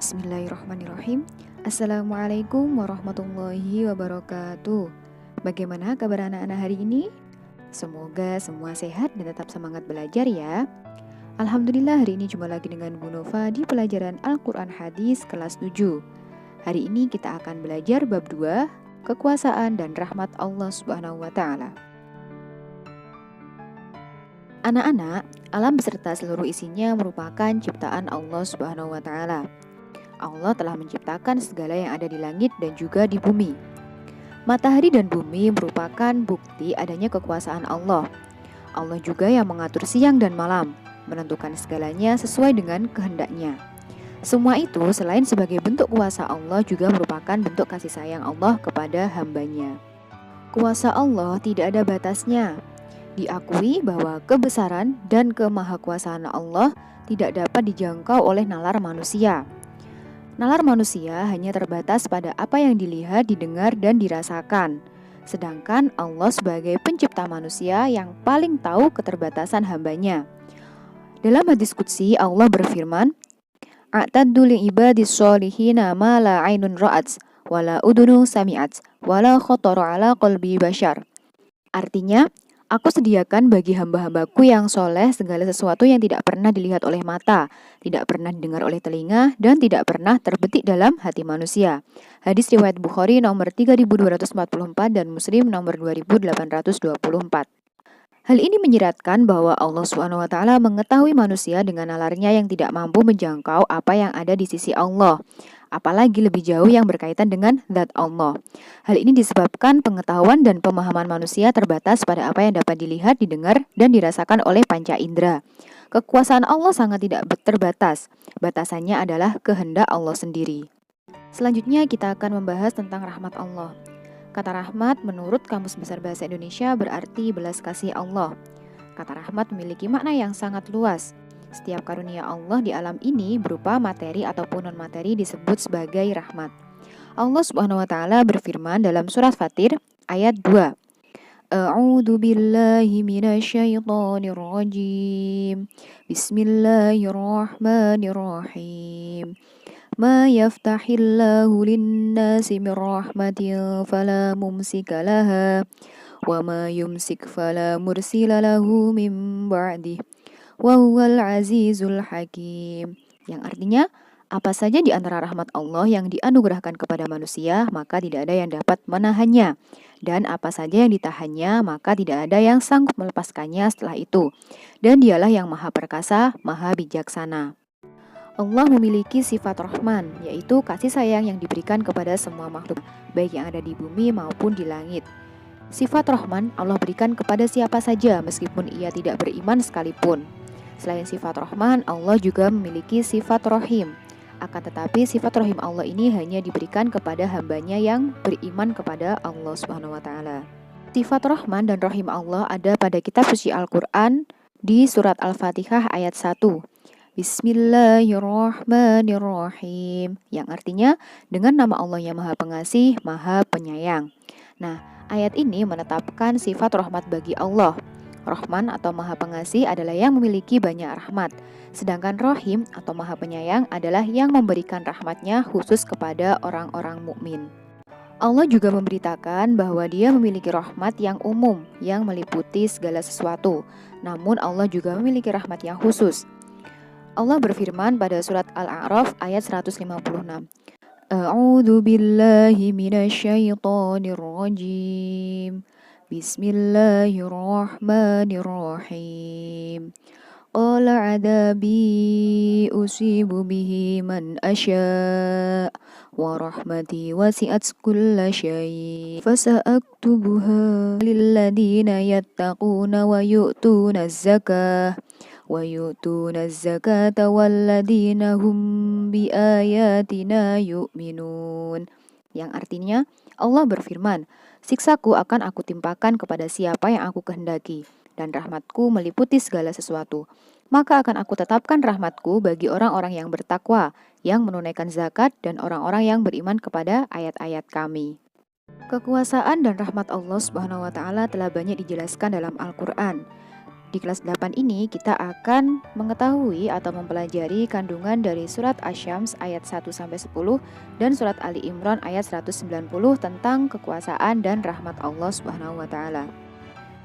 Bismillahirrahmanirrahim. Assalamualaikum warahmatullahi wabarakatuh. Bagaimana kabar anak-anak hari ini? Semoga semua sehat dan tetap semangat belajar ya. Alhamdulillah hari ini jumpa lagi dengan Bu Nova di pelajaran Al-Quran Hadis kelas 7. Hari ini kita akan belajar bab 2, kekuasaan dan rahmat Allah Subhanahu wa Ta'ala. Anak-anak, alam beserta seluruh isinya merupakan ciptaan Allah Subhanahu wa Ta'ala. Allah telah menciptakan segala yang ada di langit dan juga di bumi. Matahari dan bumi merupakan bukti adanya kekuasaan Allah. Allah juga yang mengatur siang dan malam, menentukan segalanya sesuai dengan kehendaknya. Semua itu selain sebagai bentuk kuasa Allah juga merupakan bentuk kasih sayang Allah kepada hambanya. Kuasa Allah tidak ada batasnya. Diakui bahwa kebesaran dan kemahakuasaan Allah tidak dapat dijangkau oleh nalar manusia. Nalar manusia hanya terbatas pada apa yang dilihat, didengar, dan dirasakan. Sedangkan Allah sebagai pencipta manusia yang paling tahu keterbatasan hambanya. Dalam hadis qudsi Allah berfirman, "A'taddu li'ibadis sholihina ma la 'ainun ra'at, wa la udhunu sami'at, wa la khatara 'ala qalbi bashar." Artinya, aku sediakan bagi hamba-hambaku yang soleh segala sesuatu yang tidak pernah dilihat oleh mata, tidak pernah didengar oleh telinga, dan tidak pernah terbetik dalam hati manusia. Hadis riwayat Bukhari nomor 3244 dan Muslim nomor 2824. Hal ini menyiratkan bahwa Allah SWT mengetahui manusia dengan nalarnya yang tidak mampu menjangkau apa yang ada di sisi Allah, apalagi lebih jauh yang berkaitan dengan zat Allah. Hal ini disebabkan pengetahuan dan pemahaman manusia terbatas pada apa yang dapat dilihat, didengar, dan dirasakan oleh panca indera. Kekuasaan Allah sangat tidak terbatas, batasannya adalah kehendak Allah sendiri. Selanjutnya kita akan membahas tentang rahmat Allah. Kata rahmat menurut Kamus Besar Bahasa Indonesia berarti belas kasih Allah. Kata rahmat memiliki makna yang sangat luas. Setiap karunia Allah di alam ini berupa materi ataupun non-materi disebut sebagai rahmat. Allah Subhanahu wa Ta'ala berfirman dalam surat Fatir ayat 2. A'udzu billahi minasyaitonir rajim. Bismillahirrahmanirrahim. Ma yaftahillahu linnasi min rahmatin fala mumsika laha wa ma yumsik fala mursila lahu min ba'dih wa huwal azizul hakim. Yang artinya, apa saja di antara rahmat Allah yang dianugerahkan kepada manusia, maka tidak ada yang dapat menahannya. Dan apa saja yang ditahannya, maka tidak ada yang sanggup melepaskannya setelah itu. Dan dialah yang maha perkasa, maha bijaksana. Allah memiliki sifat Rahman, yaitu kasih sayang yang diberikan kepada semua makhluk, baik yang ada di bumi maupun di langit. Sifat Rahman Allah berikan kepada siapa saja meskipun ia tidak beriman sekalipun. Selain sifat Rahman, Allah juga memiliki sifat Rahim. Akan tetapi sifat Rahim Allah ini hanya diberikan kepada hambanya yang beriman kepada Allah Subhanahu wa Ta'ala. Sifat Rahman dan Rahim Allah ada pada kitab suci Al-Quran di surat Al-Fatihah ayat 1. Bismillahirrahmanirrahim, yang artinya dengan nama Allah yang Maha Pengasih, Maha Penyayang. Nah, ayat ini menetapkan sifat rahmat bagi Allah. Rahman atau Maha Pengasih adalah yang memiliki banyak rahmat, sedangkan Rahim atau Maha Penyayang adalah yang memberikan rahmatnya khusus kepada orang-orang mukmin. Allah juga memberitakan bahwa Dia memiliki rahmat yang umum, yang meliputi segala sesuatu. Namun Allah juga memiliki rahmat yang khusus. Allah berfirman pada surat Al-A'raf ayat 156. A'udzu billahi minasyaitonir rajim. Bismillahirrahmanirrahim. Qala 'adabi usibu bihi man asya' wa rahmati wasi'at kulla syai' fasa'aktubuha lilladina yattaquna wa yu'tuna az-zakah wa yu'tuna az-zakata walladina hum biayatina yu'minun. Yang artinya, Allah berfirman, siksaku akan aku timpakan kepada siapa yang aku kehendaki, dan rahmatku meliputi segala sesuatu. Maka akan aku tetapkan rahmatku bagi orang-orang yang bertakwa, yang menunaikan zakat, dan orang-orang yang beriman kepada ayat-ayat kami. Kekuasaan dan rahmat Allah Subhanahu wa Ta'ala telah banyak dijelaskan dalam Al-Quran. Di kelas 8 ini kita akan mengetahui atau mempelajari kandungan dari surat Asy-Syams ayat 1-10 dan surat Ali Imran ayat 190 tentang kekuasaan dan rahmat Allah Subhanahu wa taala.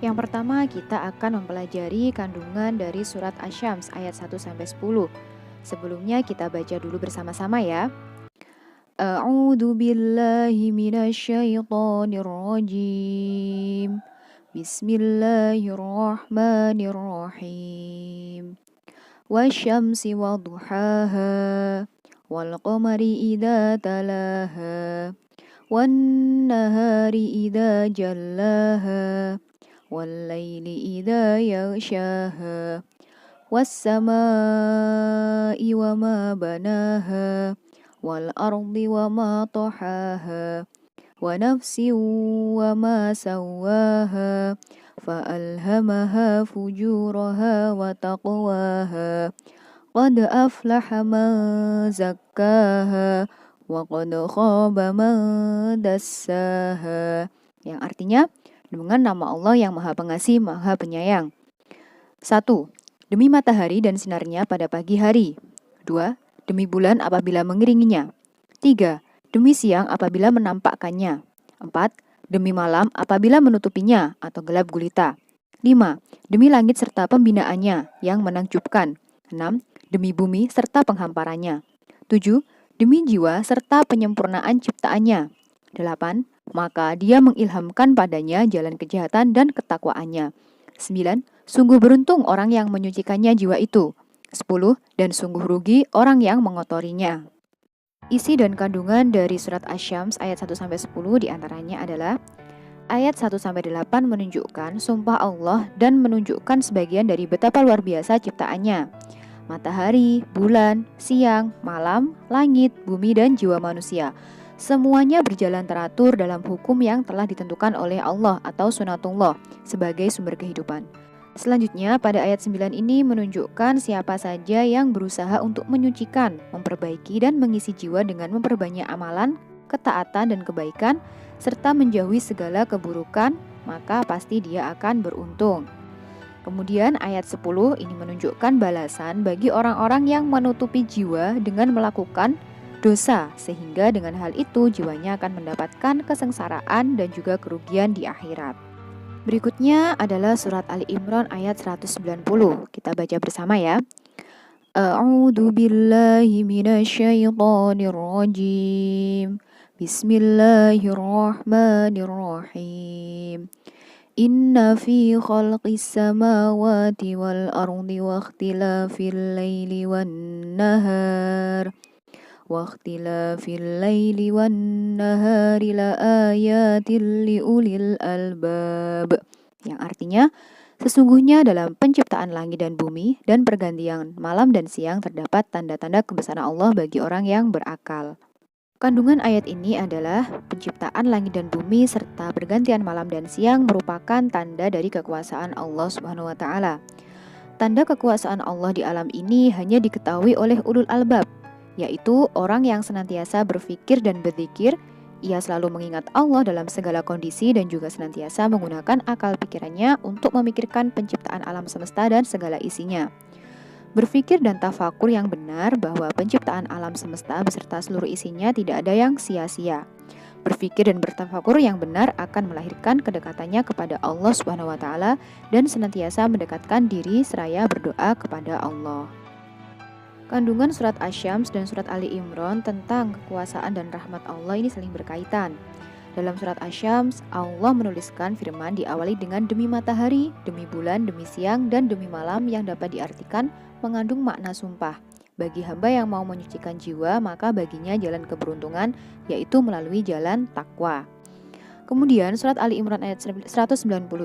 Yang pertama kita akan mempelajari kandungan dari surat Asy-Syams ayat 1-10. Sebelumnya kita baca dulu bersama-sama ya. A'udzu billahi minasyaitonir rajim. Bismillahirrahmanirrahim. Wasyamsi wadduhaha wal qamari idza talaha wan nahari idza jallaha wal laili idza yaghshaha was samaa'i wama banaha wal ardi wama tahaha wa nafsin wa ma sawaha fa'alhamaha fujuraha wa taqwaha qad aflaha man zakkaha wa qad khaba man dassaha, yang artinya dengan nama Allah yang Maha Pengasih, Maha Penyayang. 1. Demi matahari dan sinarnya pada pagi hari. 2. Demi bulan apabila mengiringinya. 3. Demi siang apabila menampakkannya. 4. Demi malam apabila menutupinya atau gelap gulita. 5. Demi langit serta pembinaannya yang menakjubkan. 6. Demi bumi serta penghamparannya. 7. Demi jiwa serta penyempurnaan ciptaannya. 8. Maka dia mengilhamkan padanya jalan kejahatan dan ketakwaannya. 9. Sungguh beruntung orang yang menyucikannya jiwa itu. 10. Dan sungguh rugi orang yang mengotorinya. Isi dan kandungan dari surat Asy-Syams ayat 1-10 diantaranya adalah ayat 1-8 menunjukkan sumpah Allah dan menunjukkan sebagian dari betapa luar biasa ciptaannya. Matahari, bulan, siang, malam, langit, bumi, dan jiwa manusia. Semuanya berjalan teratur dalam hukum yang telah ditentukan oleh Allah atau sunatullah sebagai sumber kehidupan. Selanjutnya, pada ayat 9 ini menunjukkan siapa saja yang berusaha untuk menyucikan, memperbaiki, dan mengisi jiwa dengan memperbanyak amalan, ketaatan, dan kebaikan, serta menjauhi segala keburukan, maka pasti dia akan beruntung. Kemudian ayat 10 ini menunjukkan balasan bagi orang-orang yang menutupi jiwa dengan melakukan dosa, sehingga dengan hal itu jiwanya akan mendapatkan kesengsaraan dan juga kerugian di akhirat. Berikutnya adalah surat Ali Imran ayat 190. Kita baca bersama ya. A'udzu billahi minasyaitonir rajim. Bismillahirrahmanirrahim. Inna fi khalqis samawati wal ardi wa ikhtilafil laili wan nahar واختلاف الليل والنهار لآيات لأولي الألباب, yang artinya sesungguhnya dalam penciptaan langit dan bumi dan pergantian malam dan siang terdapat tanda-tanda kebesaran Allah bagi orang yang berakal. Kandungan ayat ini adalah penciptaan langit dan bumi serta pergantian malam dan siang merupakan tanda dari kekuasaan Allah Subhanahu wa taala. Tanda kekuasaan Allah di alam ini hanya diketahui oleh ulul albab, yaitu orang yang senantiasa berpikir dan berzikir. Ia selalu mengingat Allah dalam segala kondisi dan juga senantiasa menggunakan akal pikirannya untuk memikirkan penciptaan alam semesta dan segala isinya. Berpikir dan tafakur yang benar bahwa penciptaan alam semesta beserta seluruh isinya tidak ada yang sia-sia. Berpikir dan bertafakur yang benar akan melahirkan kedekatannya kepada Allah Subhanahu wa taala dan senantiasa mendekatkan diri seraya berdoa kepada Allah. Kandungan surat Asy-Syams dan surat Ali Imran tentang kekuasaan dan rahmat Allah ini saling berkaitan. Dalam surat Asy-Syams, Allah menuliskan firman diawali dengan demi matahari, demi bulan, demi siang, dan demi malam yang dapat diartikan mengandung makna sumpah. Bagi hamba yang mau menyucikan jiwa, maka baginya jalan keberuntungan, yaitu melalui jalan takwa. Kemudian surat Ali Imran ayat 190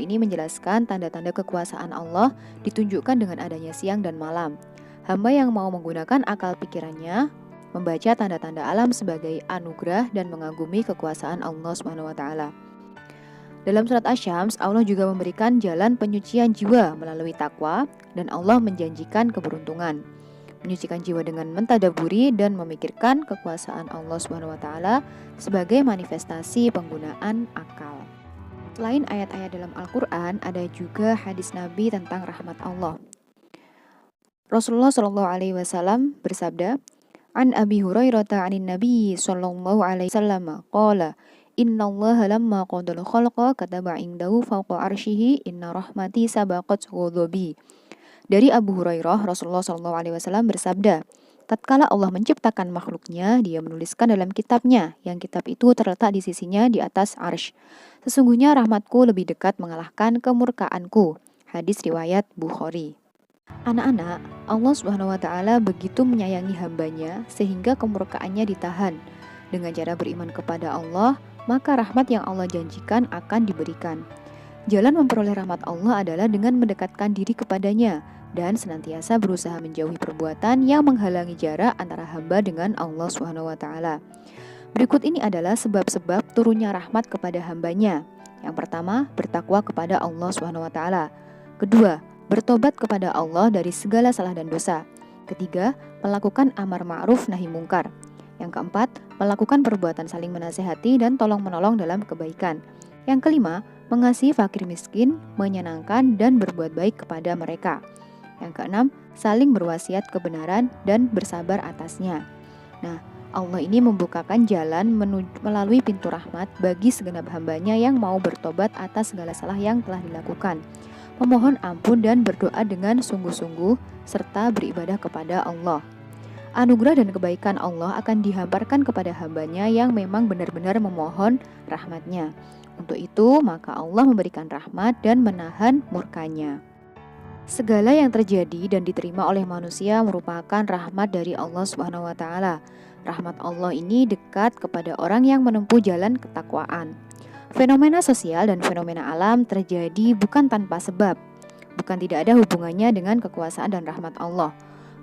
ini menjelaskan tanda-tanda kekuasaan Allah ditunjukkan dengan adanya siang dan malam. Hamba yang mau menggunakan akal pikirannya membaca tanda-tanda alam sebagai anugerah dan mengagumi kekuasaan Allah Subhanahu wa taala. Dalam surat Asy-Syams, Allah juga memberikan jalan penyucian jiwa melalui takwa dan Allah menjanjikan keberuntungan. Menyucikan jiwa dengan mentadaburi dan memikirkan kekuasaan Allah Subhanahu wa taala sebagai manifestasi penggunaan akal. Selain ayat-ayat dalam Al-Quran, ada juga hadis Nabi tentang rahmat Allah. Rasulullah Shallallahu Alaihi Wasallam bersabda, "An Abi Hurairah anin Nabi Shallallahu Alaihi Wasallam qala, Inna Allah lamma qadal khalqa kataba indahu fawqa arshihi inna rahmati sabaqat ghadabi." Dari Abu Hurairah, Rasulullah Shallallahu Alaihi Wasallam bersabda, tatkala Allah menciptakan makhluknya, Dia menuliskan dalam kitabnya, yang kitab itu terletak di sisinya di atas arsy. Sesungguhnya rahmatku lebih dekat mengalahkan kemurkaanku. Hadis riwayat Bukhari. Anak-anak, Allah Subhanahu wa Ta'ala begitu menyayangi hambanya sehingga kemurkaannya ditahan. Dengan cara beriman kepada Allah, maka rahmat yang Allah janjikan akan diberikan. Jalan memperoleh rahmat Allah adalah dengan mendekatkan diri kepadanya dan senantiasa berusaha menjauhi perbuatan yang menghalangi jarak antara hamba dengan Allah Subhanahu wa Ta'ala. Berikut ini adalah sebab-sebab turunnya rahmat kepada hambanya. Yang pertama, bertakwa kepada Allah Subhanahu wa Ta'ala. Kedua, bertobat kepada Allah dari segala salah dan dosa. Ketiga, melakukan amar ma'ruf nahi mungkar. Yang keempat, melakukan perbuatan saling menasehati dan tolong-menolong dalam kebaikan. Yang kelima, mengasihi fakir miskin, menyenangkan dan berbuat baik kepada mereka. Yang keenam, saling berwasiat kebenaran dan bersabar atasnya. Nah, Allah ini membukakan jalan melalui pintu rahmat bagi segenap hambanya yang mau bertobat atas segala salah yang telah dilakukan, memohon ampun dan berdoa dengan sungguh-sungguh, serta beribadah kepada Allah. Anugerah dan kebaikan Allah akan dihamparkan kepada hambanya yang memang benar-benar memohon rahmatnya. Untuk itu, maka Allah memberikan rahmat dan menahan murkanya. Segala yang terjadi dan diterima oleh manusia merupakan rahmat dari Allah Subhanahu wa Ta'ala. Rahmat Allah ini dekat kepada orang yang menempuh jalan ketakwaan. Fenomena sosial dan fenomena alam terjadi bukan tanpa sebab, bukan tidak ada hubungannya dengan kekuasaan dan rahmat Allah.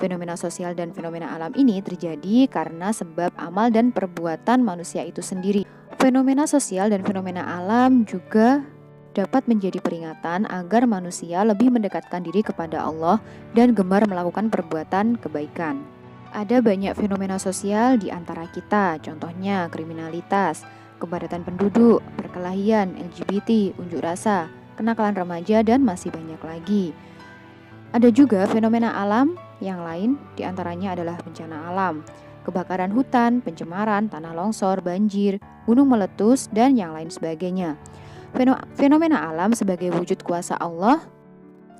Fenomena sosial dan fenomena alam ini terjadi karena sebab amal dan perbuatan manusia itu sendiri. Fenomena sosial dan fenomena alam juga dapat menjadi peringatan agar manusia lebih mendekatkan diri kepada Allah dan gemar melakukan perbuatan kebaikan. Ada banyak fenomena sosial di antara kita, contohnya kriminalitas, kepadatan penduduk, perkelahian, LGBT, unjuk rasa, kenakalan remaja, dan masih banyak lagi. Ada juga fenomena alam yang lain, di antaranya adalah bencana alam, kebakaran hutan, pencemaran, tanah longsor, banjir, gunung meletus, dan yang lain sebagainya. Fenomena alam sebagai wujud kuasa Allah,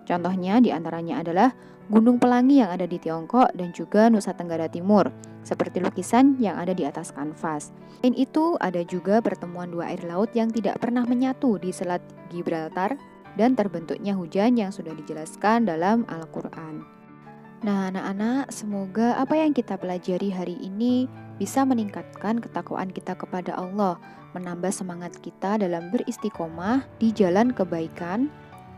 contohnya di antaranya adalah Gunung Pelangi yang ada di Tiongkok dan juga Nusa Tenggara Timur, seperti lukisan yang ada di atas kanvas. Selain itu, ada juga pertemuan dua air laut yang tidak pernah menyatu di Selat Gibraltar dan terbentuknya hujan yang sudah dijelaskan dalam Al-Quran. Nah, anak-anak, semoga apa yang kita pelajari hari ini bisa meningkatkan ketakwaan kita kepada Allah, menambah semangat kita dalam beristiqomah di jalan kebaikan,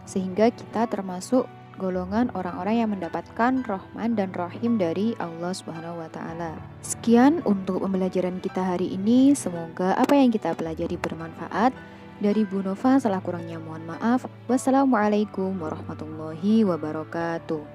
sehingga kita termasuk golongan orang-orang yang mendapatkan Rahman dan Rahim dari Allah Subhanahu wa Ta'ala. Sekian untuk pembelajaran kita hari ini. Semoga apa yang kita pelajari bermanfaat. Dari Bu Nova, salah kurangnya mohon maaf. Wassalamualaikum warahmatullahi wabarakatuh.